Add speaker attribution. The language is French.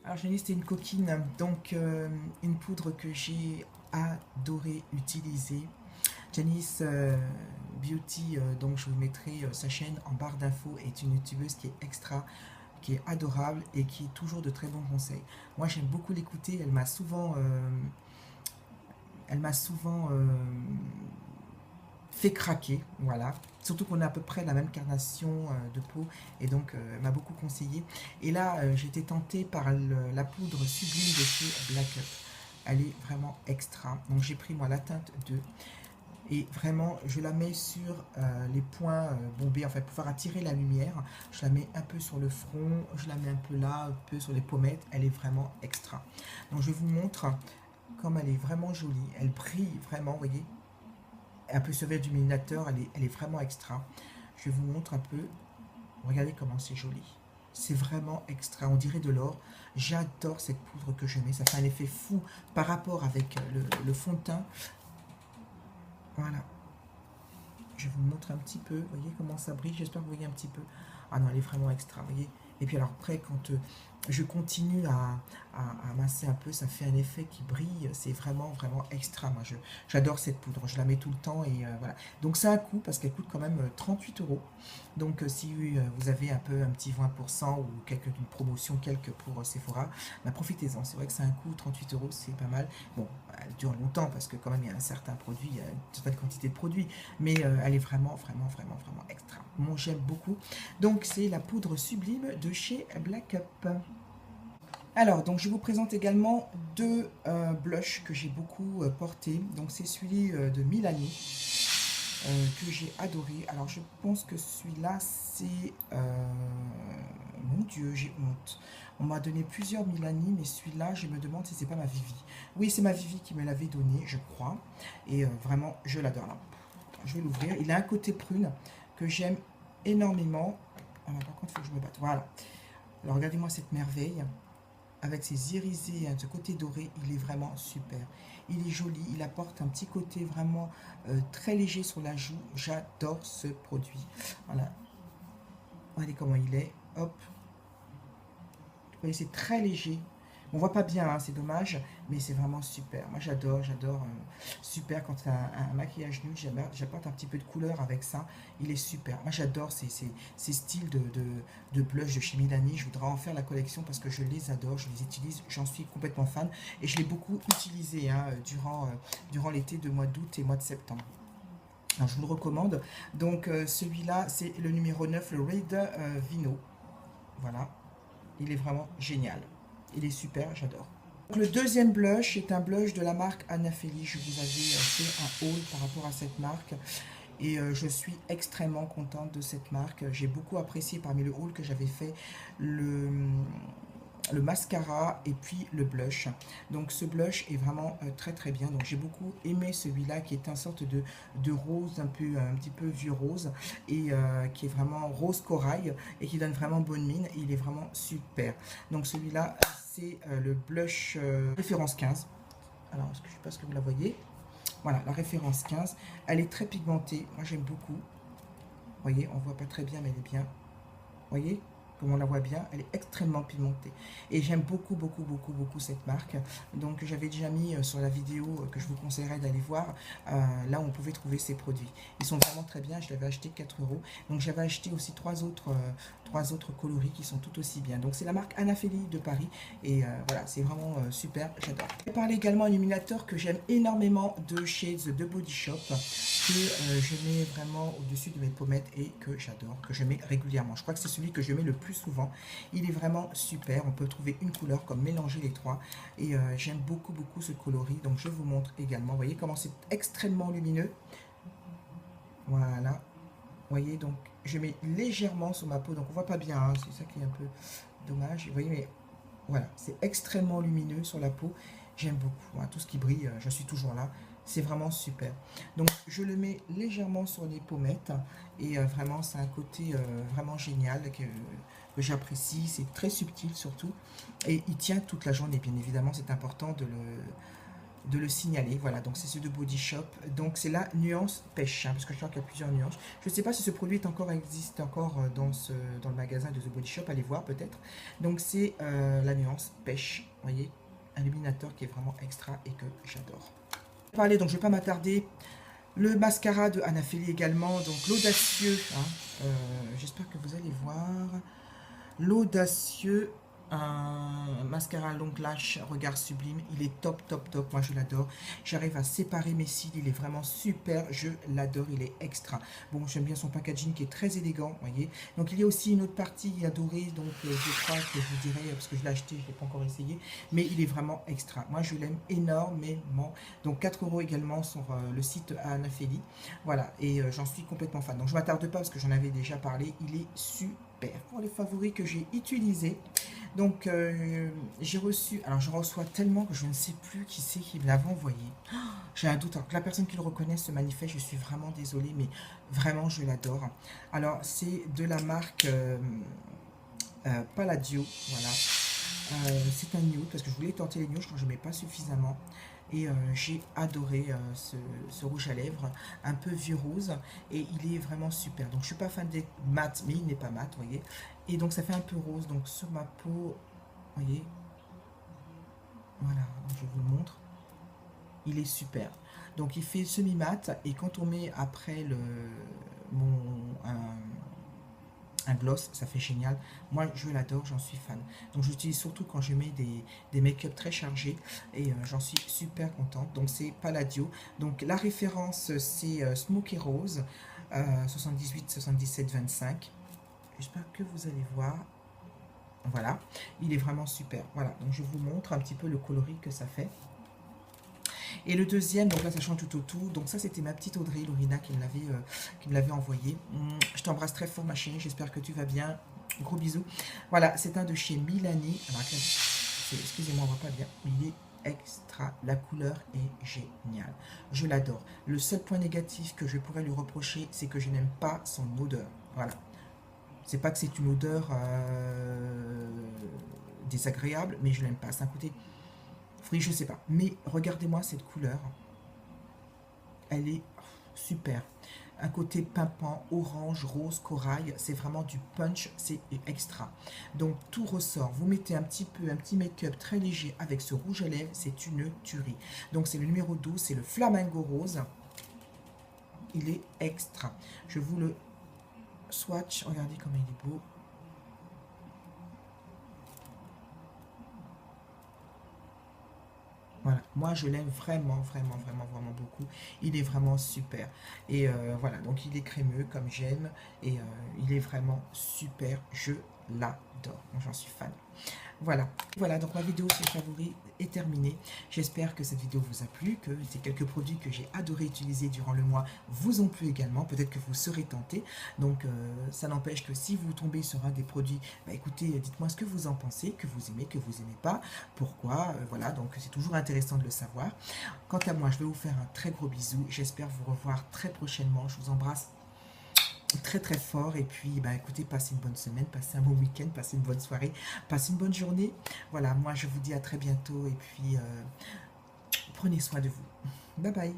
Speaker 1: Alors j'ai listé une coquine, donc une poudre que j'ai adoré utiliser. Janice Beauty, donc je vous mettrai sa chaîne en barre d'infos, est une youtubeuse qui est extra, qui est adorable et qui est toujours de très bons conseils. Moi j'aime beaucoup l'écouter, elle m'a souvent fait craquer, voilà. Surtout qu'on a à peu près la même carnation de peau et donc elle m'a beaucoup conseillé. Et là j'ai été tentée par la poudre sublime de chez Black Up. Elle est vraiment extra. Donc j'ai pris moi la teinte 2 et vraiment je la mets sur les points bombés, enfin pour faire attirer la lumière. Je la mets un peu sur le front, je la mets un peu là, un peu sur les pommettes. Elle est vraiment extra. Donc je vous montre comme elle est vraiment jolie. Elle brille vraiment, vous voyez. Un peu ce verre d'illuminateur, elle est vraiment extra. Je vous montre un peu. Regardez comment c'est joli. C'est vraiment extra, on dirait de l'or. J'adore cette poudre que je mets, ça fait un effet fou par rapport avec le fond de teint. Voilà. Je vous montre un petit peu, vous voyez comment ça brille, j'espère que vous voyez un petit peu. Ah non, elle est vraiment extra, vous voyez. Et puis alors après, quand je continue à masser un peu, ça fait un effet qui brille, c'est vraiment extra. Moi, j'adore cette poudre, je la mets tout le temps et voilà. Donc ça a un coût parce qu'elle coûte quand même 38 euros. Donc si vous avez un petit 20% ou une promotion quelque pour Sephora, bah, profitez-en. C'est vrai que c'est un coût, 38 euros, c'est pas mal. Bon, elle dure longtemps parce que quand même il y a un certain produit, il y a une certaine quantité de produits, mais elle est vraiment extra. Moi j'aime beaucoup. Donc c'est la poudre sublime de chez Black Up. Alors, donc je vous présente également deux blushs que j'ai beaucoup portés. Donc c'est celui de Milani que j'ai adoré. Alors je pense que celui-là c'est... mon Dieu, j'ai honte. On m'a donné plusieurs Milani, mais celui-là, je me demande si c'est pas ma Vivi. Oui, c'est ma Vivi qui me l'avait donné, je crois. Et vraiment, je l'adore là. Je vais l'ouvrir. Il a un côté prune que j'aime énormément. Ah, par contre, il faut que je me batte. Voilà. Alors regardez-moi cette merveille. Avec ses irisés, ce côté doré, il est vraiment super. Il est joli, il apporte un petit côté vraiment très léger sur la joue. J'adore ce produit. Voilà. Regardez comment il est. Hop. Vous voyez, c'est très léger. On voit pas bien, hein, c'est dommage, mais c'est vraiment super. Moi, j'adore super quand c'est un maquillage nude. J'apporte un petit peu de couleur avec ça. Il est super. Moi, j'adore ces styles de blush de chez Milani. Je voudrais en faire la collection parce que je les adore, je les utilise. J'en suis complètement fan et je l'ai beaucoup utilisé hein, durant l'été de mois d'août et mois de septembre. Alors, je vous le recommande. Donc, celui-là, c'est le numéro 9, le Red Vino. Voilà. Il est vraiment génial. Il est super, j'adore. Le deuxième blush est un blush de la marque Anafeli. Je vous avais fait un haul par rapport à cette marque. Et je suis extrêmement contente de cette marque. J'ai beaucoup apprécié parmi le haul que j'avais fait le mascara et puis le blush. Donc ce blush est vraiment très bien. Donc j'ai beaucoup aimé celui-là qui est une sorte de rose, un petit peu vieux rose et qui est vraiment rose corail et qui donne vraiment bonne mine. Et il est vraiment super. Donc celui-là c'est le blush référence 15. Alors je ne sais pas ce que vous la voyez. Voilà, la référence 15. Elle est très pigmentée. Moi j'aime beaucoup. Vous voyez, on voit pas très bien mais elle est bien. Vous voyez comme on la voit bien, elle est extrêmement pigmentée. Et j'aime beaucoup cette marque. Donc j'avais déjà mis sur la vidéo que je vous conseillerais d'aller voir, là où on pouvait trouver ces produits. Ils sont vraiment très bien, je l'avais acheté 4 euros. Donc j'avais acheté aussi trois autres coloris qui sont tout aussi bien. Donc c'est la marque Anafeli de Paris. Et voilà, c'est vraiment super, j'adore. Je vais parler également d'un illuminateur que j'aime énormément de chez The Body Shop, que je mets vraiment au-dessus de mes pommettes et que j'adore, que je mets régulièrement. Je crois que c'est celui que je mets le plus souvent. Il est vraiment super. On peut trouver une couleur comme mélanger les trois. Et j'aime beaucoup ce coloris. Donc je vous montre également. Vous voyez comment c'est extrêmement lumineux. Voilà. Vous voyez, donc je mets légèrement sur ma peau. Donc on voit pas bien. Hein, c'est ça qui est un peu dommage. Vous voyez, mais voilà. C'est extrêmement lumineux sur la peau. J'aime beaucoup. Hein, tout ce qui brille, je suis toujours là. C'est vraiment super. Donc je le mets légèrement sur les pommettes et vraiment c'est un côté vraiment génial que j'apprécie. C'est très subtil surtout et il tient toute la journée. Bien évidemment, c'est important de le signaler. Voilà, donc c'est ce de Body Shop. Donc c'est la nuance pêche, hein, parce que je crois qu'il y a plusieurs nuances. Je ne sais pas si ce produit existe encore dans le magasin de The Body Shop. Allez voir peut-être. Donc c'est la nuance pêche. Vous voyez, un illuminateur qui est vraiment extra et que j'adore. Parler, donc je ne vais pas m'attarder. Le mascara de Anafeli également, donc l'audacieux, hein, j'espère que vous allez voir, l'audacieux, un mascara long lash, regard sublime, il est top, top, top, moi je l'adore, j'arrive à séparer mes cils, il est vraiment super, je l'adore, il est extra. Bon, j'aime bien son packaging qui est très élégant, vous voyez, donc il y a aussi une autre partie adorée, donc je crois que je vous dirai, parce que je l'ai acheté, je ne l'ai pas encore essayé, mais il est vraiment extra, moi je l'aime énormément, donc 4 € également sur le site Anafeli, voilà, et j'en suis complètement fan, donc je ne m'attarde pas parce que j'en avais déjà parlé, il est super. Pour les favoris que j'ai utilisés, donc j'ai reçu, alors je reçois tellement que je ne sais plus qui c'est qui me l'avait envoyé. Oh, j'ai un doute, alors que la personne qui le reconnaît se manifeste, je suis vraiment désolée, mais vraiment je l'adore. Alors c'est de la marque Palladio, voilà. C'est un nude, parce que je voulais tenter les nudes, je crois que je ne mets pas suffisamment. Et j'ai adoré ce rouge à lèvres, un peu vieux rose, et il est vraiment super. Donc je ne suis pas fan des mat, mais il n'est pas mat, vous voyez. Et donc ça fait un peu rose, donc sur ma peau, vous voyez, voilà, je vous le montre. Il est super. Donc il fait semi-mat, et quand on met après mon, un gloss, ça fait génial. Moi, je l'adore, j'en suis fan. Donc, j'utilise surtout quand je mets des make-up très chargés et j'en suis super contente. Donc, c'est Palladio. Donc, la référence, c'est Smoky Rose 78, 77, 25. J'espère que vous allez voir. Voilà, il est vraiment super. Voilà, donc je vous montre un petit peu le coloris que ça fait. Et le deuxième, donc là ça change tout au tout. Donc ça c'était ma petite Audrey Lorina qui me l'avait envoyé. Je t'embrasse très fort ma chérie, j'espère que tu vas bien. Gros bisous. Voilà, c'est un de chez Milani. Alors excusez-moi, on voit pas bien, mais il est extra. La couleur est géniale. Je l'adore. Le seul point négatif que je pourrais lui reprocher, c'est que je n'aime pas son odeur. Voilà. C'est pas que c'est une odeur désagréable, mais je l'aime pas. C'est un côté fruit, je sais pas. Mais regardez-moi cette couleur. Elle est super. Un côté pimpant, orange, rose, corail. C'est vraiment du punch, c'est extra. Donc tout ressort. Vous mettez un petit make-up très léger avec ce rouge à lèvres. C'est une tuerie. Donc c'est le numéro 12, c'est le Flamingo Rose. Il est extra. Je vous le swatch. Regardez comme il est beau. Voilà, moi je l'aime vraiment, vraiment, vraiment, vraiment beaucoup. Il est vraiment super. Et voilà, donc il est crémeux comme j'aime. Et il est vraiment super. Je l'adore. J'en suis fan. Voilà, voilà, donc ma vidéo sur les favoris est terminée. J'espère que cette vidéo vous a plu, que ces quelques produits que j'ai adoré utiliser durant le mois vous ont plu également. Peut-être que vous serez tenté. Donc ça n'empêche que si vous tombez sur un des produits, bah, écoutez, dites-moi ce que vous en pensez, que vous aimez pas, pourquoi. Voilà, donc c'est toujours intéressant de le savoir. Quant à moi, je vais vous faire un très gros bisou. J'espère vous revoir très prochainement. Je vous embrasse très très fort et puis bah écoutez, passez une bonne semaine, passez un bon week-end, passez une bonne soirée, passez une bonne journée. Voilà, moi je vous dis à très bientôt et puis prenez soin de vous. Bye bye.